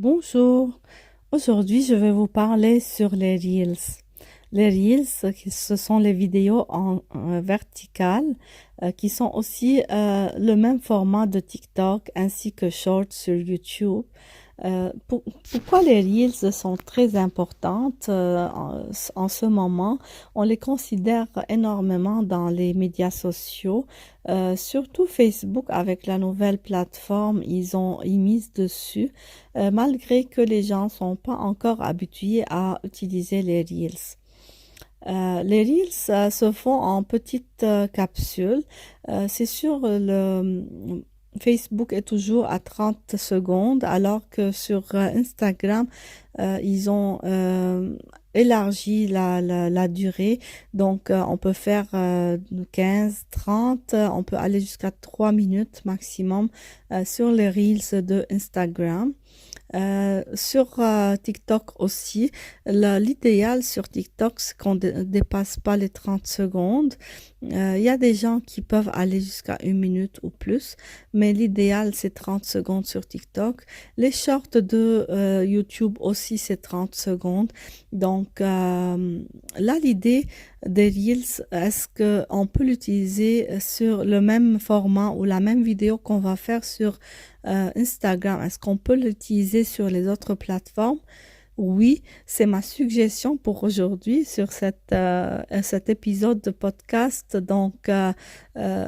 Bonjour, aujourd'hui je vais vous parler sur les Reels. Les Reels, ce sont les vidéos en verticale qui sont aussi le même format de TikTok ainsi que Short sur YouTube. Pourquoi les Reels sont très importantes en ce moment? On les considère énormément dans les médias sociaux, surtout Facebook avec la nouvelle plateforme, ils misent dessus, malgré que les gens sont pas encore habitués à utiliser les Reels. Les Reels se font en petites capsules. C'est sûr, Facebook est toujours à 30 secondes, alors que sur Instagram, ils ont élargi la durée. Donc, on peut faire 15, 30, on peut aller jusqu'à 3 minutes maximum sur les Reels de Instagram. Sur TikTok aussi, l'idéal sur TikTok, c'est qu'on ne dépasse pas les 30 secondes. Il y a des gens qui peuvent aller jusqu'à 1 minute ou plus, mais l'idéal, c'est 30 secondes sur TikTok. Les shorts de YouTube aussi, c'est 30 secondes. Donc, là, l'idée des Reels, est-ce qu'on peut l'utiliser sur le même format ou la même vidéo qu'on va faire sur Instagram? Est-ce qu'on peut l'utiliser sur les autres plateformes? Oui, c'est ma suggestion pour aujourd'hui sur cet épisode de podcast. Donc,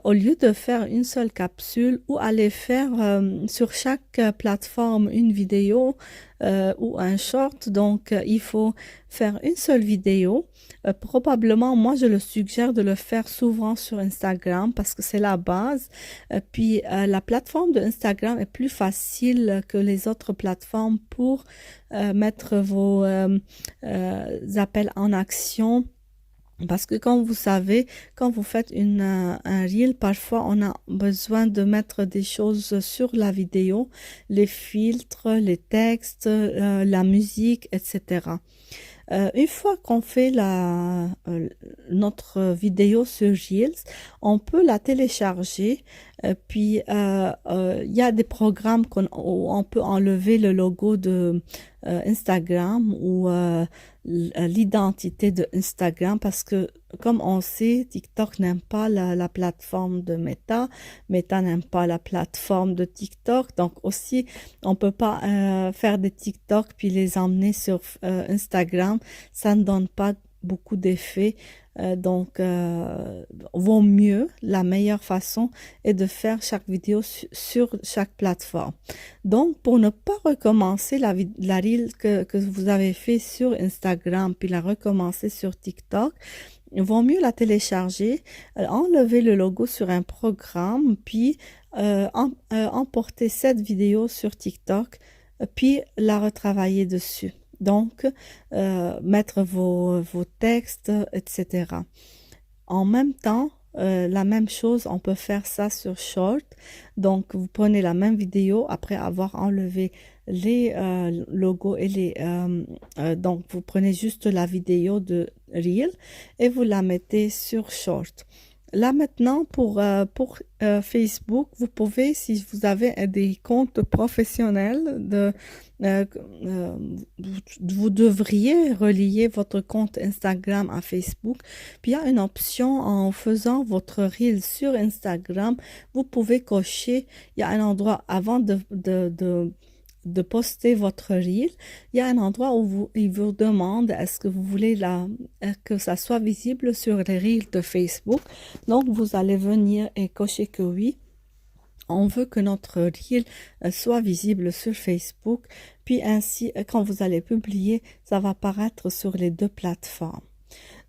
au lieu de faire une seule capsule ou aller faire sur chaque plateforme une vidéo ou un short, donc il faut faire une seule vidéo. Probablement, moi, je le suggère de le faire souvent sur Instagram parce que c'est la base. Puis, la plateforme de Instagram est plus facile que les autres plateformes pour mettre vos appels en action. Parce que comme vous savez, quand vous faites un reel, parfois on a besoin de mettre des choses sur la vidéo, les filtres, les textes, la musique, etc. Une fois qu'on fait notre vidéo sur Reels, on peut la télécharger. Puis, il y a des programmes où on peut enlever le logo de Instagram ou l'identité de Instagram parce que, comme on sait, TikTok n'aime pas la plateforme de Meta. Meta n'aime pas la plateforme de TikTok. Donc aussi, on peut pas faire des TikTok puis les emmener sur Instagram. Ça ne donne pas beaucoup d'effet. Donc, vaut mieux, la meilleure façon est de faire chaque vidéo sur chaque plateforme. Donc, pour ne pas recommencer la reel que vous avez fait sur Instagram, puis la recommencer sur TikTok, il vaut mieux la télécharger, enlever le logo sur un programme, puis emporter cette vidéo sur TikTok, puis la retravailler dessus. Donc, mettre vos textes, etc. En même temps, la même chose, on peut faire ça sur Short. Donc, vous prenez la même vidéo après avoir enlevé les logos et donc, vous prenez juste la vidéo de Reel et vous la mettez sur Short. Là maintenant, pour Facebook, vous pouvez, si vous avez des comptes professionnels, euh, euh, vous devriez relier votre compte Instagram à Facebook. Puis il y a une option en faisant votre reel sur Instagram, vous pouvez cocher, il y a un endroit avant de poster votre reel, il y a un endroit où il vous demande est-ce que vous voulez que ça soit visible sur les reels de Facebook. Donc, vous allez venir et cocher que oui. On veut que notre reel soit visible sur Facebook. Puis ainsi, quand vous allez publier, ça va apparaître sur les deux plateformes.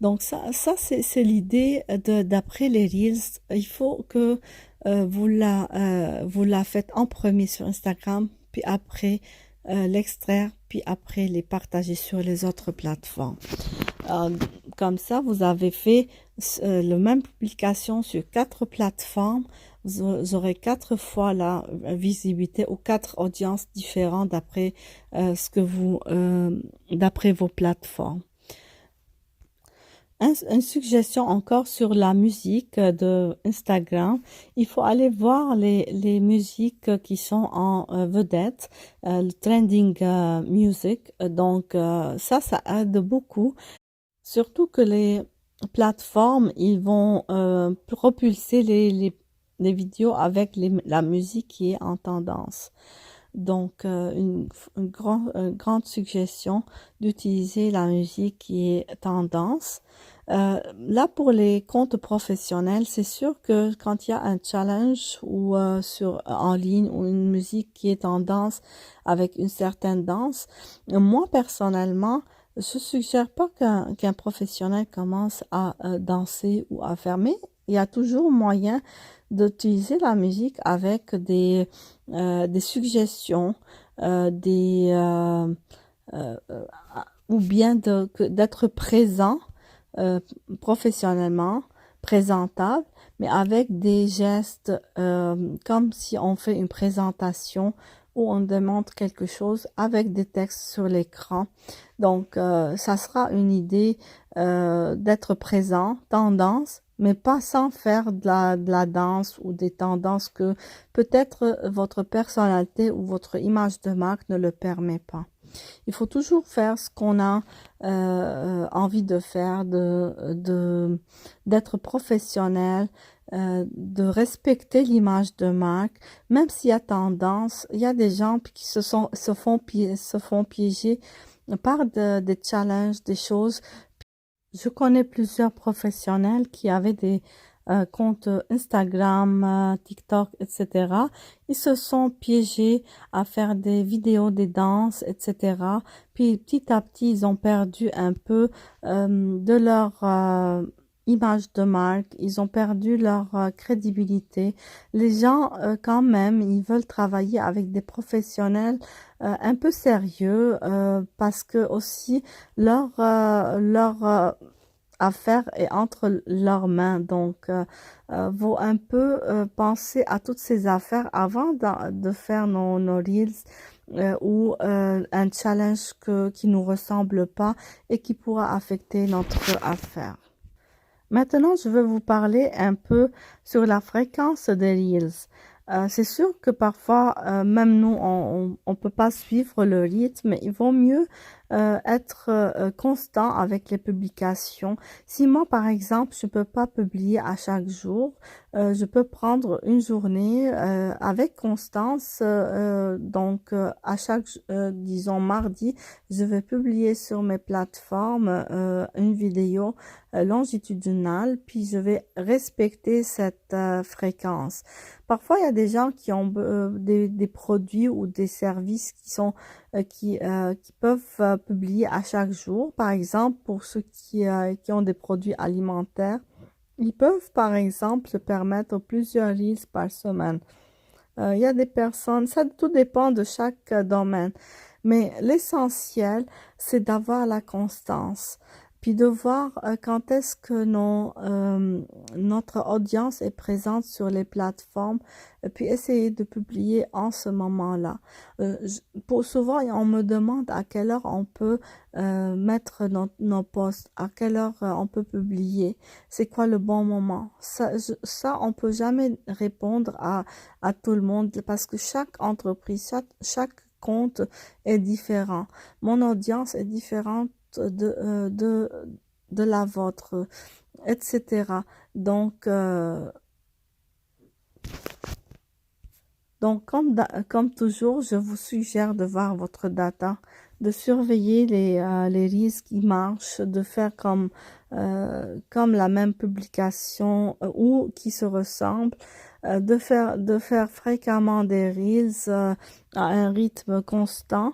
Donc ça c'est l'idée d'après les Reels. Il faut que vous la faites en premier sur Instagram, puis après l'extraire, puis après les partager sur les autres plateformes. Euh, Comme ça, vous avez fait la même publication sur 4 plateformes. Vous aurez 4 fois la visibilité ou 4 audiences différentes d'après d'après vos plateformes. Une suggestion encore sur la musique de Instagram. Il faut aller voir les musiques qui sont en vedette, le trending music. Donc ça aide beaucoup. Surtout que les plateformes, ils vont propulser les vidéos avec la musique qui est en tendance. Donc, une grande suggestion d'utiliser la musique qui est tendance. Là, pour les comptes professionnels, c'est sûr que quand il y a un challenge ou en ligne ou une musique qui est tendance avec une certaine danse, moi personnellement, je suggère pas qu'un professionnel commence à danser ou à faire, mais il y a toujours moyen d'utiliser la musique avec des suggestions, des ou bien d'être présent euh, professionnellement, présentable, mais avec des gestes comme si on fait une présentation où on demande quelque chose avec des textes sur l'écran. Donc, ça sera une idée d'être présent, tendance, mais pas sans faire de la danse ou des tendances que peut-être votre personnalité ou votre image de marque ne le permet pas. Il faut toujours faire ce qu'on a envie de faire, d'être professionnel, de respecter l'image de marque, même s'il y a tendance, il y a des gens qui se font piéger par des challenges, des choses. Je connais plusieurs professionnels qui avaient des comptes Instagram, TikTok, etc. Ils se sont piégés à faire des vidéos, des danses, etc. Puis petit à petit, ils ont perdu un peu de leur image de marque. Ils ont perdu leur crédibilité. Les gens, quand même, ils veulent travailler avec des professionnels un peu sérieux parce que aussi leur affaire est entre leurs mains. Donc, vaut un peu penser à toutes ces affaires avant de faire nos reels ou un challenge qui nous ressemble pas et qui pourra affecter notre affaire. Maintenant, je veux vous parler un peu sur la fréquence des reels. C'est sûr que parfois, même nous, on peut pas suivre le rythme. Il vaut mieux être constant avec les publications. Si moi, par exemple, je peux pas publier à chaque jour, je peux prendre une journée avec constance. Donc, à chaque, disons, mardi, je vais publier sur mes plateformes une vidéo longitudinale, puis je vais respecter cette fréquence. Parfois, il y a des gens qui ont des produits ou des services qui peuvent publier à chaque jour. Par exemple, pour ceux qui ont des produits alimentaires, ils peuvent, par exemple, se permettre plusieurs reels par semaine. Il y a des personnes, ça tout dépend de chaque domaine, mais l'essentiel, c'est d'avoir la constance, puis de voir quand est-ce que notre audience est présente sur les plateformes, et puis essayer de publier en ce moment-là. Pour souvent, on me demande à quelle heure on peut mettre nos posts, à quelle heure on peut publier, c'est quoi le bon moment. Ça, on peut jamais répondre à tout le monde parce que chaque entreprise, chaque compte est différent. Mon audience est différente de la vôtre, etc. Donc, comme toujours, je vous suggère de voir votre data, de surveiller les risques qui marchent, de faire comme la même publication ou qui se ressemble, de faire fréquemment des reels à un rythme constant,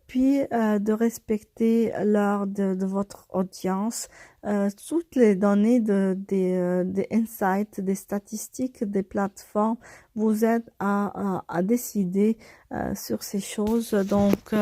puis de respecter l'heure de votre audience, toutes les données des insights, des statistiques, des plateformes vous aident à décider sur ces choses. Donc,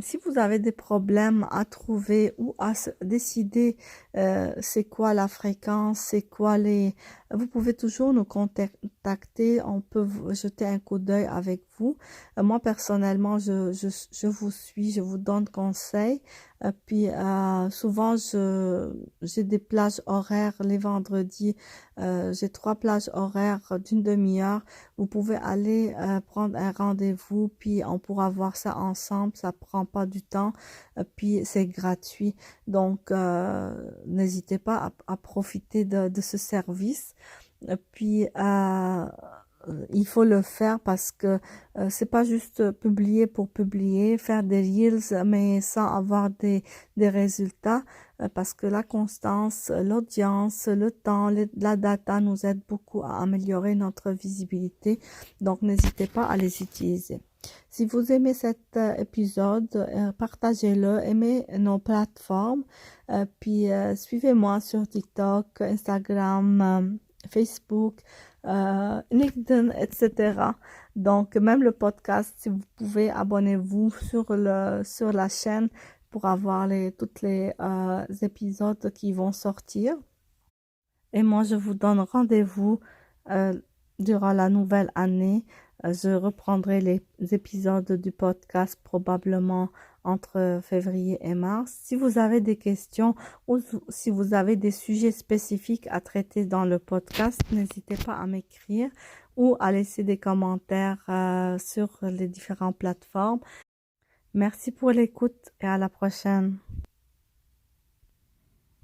si vous avez des problèmes à trouver ou à décider c'est quoi la fréquence, c'est quoi les... Vous pouvez toujours nous contacter, on peut jeter un coup d'œil avec vous. Moi, personnellement, je vous suis, je vous donne conseil. Puis, souvent, j'ai des plages horaires les vendredis. J'ai 3 plages horaires d'une demi-heure. Vous pouvez aller prendre un rendez-vous, puis on pourra voir ça ensemble. Ça prend pas du temps, puis c'est gratuit. Donc, n'hésitez pas à profiter de ce service. Puis, il faut le faire parce que c'est pas juste publier pour publier, faire des reels, mais sans avoir des résultats, parce que la constance, l'audience, le temps, la data nous aident beaucoup à améliorer notre visibilité. Donc, n'hésitez pas à les utiliser. Si vous aimez cet épisode, partagez-le, aimez nos plateformes, puis suivez-moi sur TikTok, Instagram, Facebook, LinkedIn, etc. Donc, même le podcast, si vous pouvez, abonnez-vous sur la chaîne pour avoir tous les épisodes qui vont sortir. Et moi, je vous donne rendez-vous euh, durant la nouvelle année. Je reprendrai les épisodes du podcast probablement entre février et mars. Si vous avez des questions ou si vous avez des sujets spécifiques à traiter dans le podcast, n'hésitez pas à m'écrire ou à laisser des commentaires sur les différentes plateformes. Merci pour l'écoute et à la prochaine.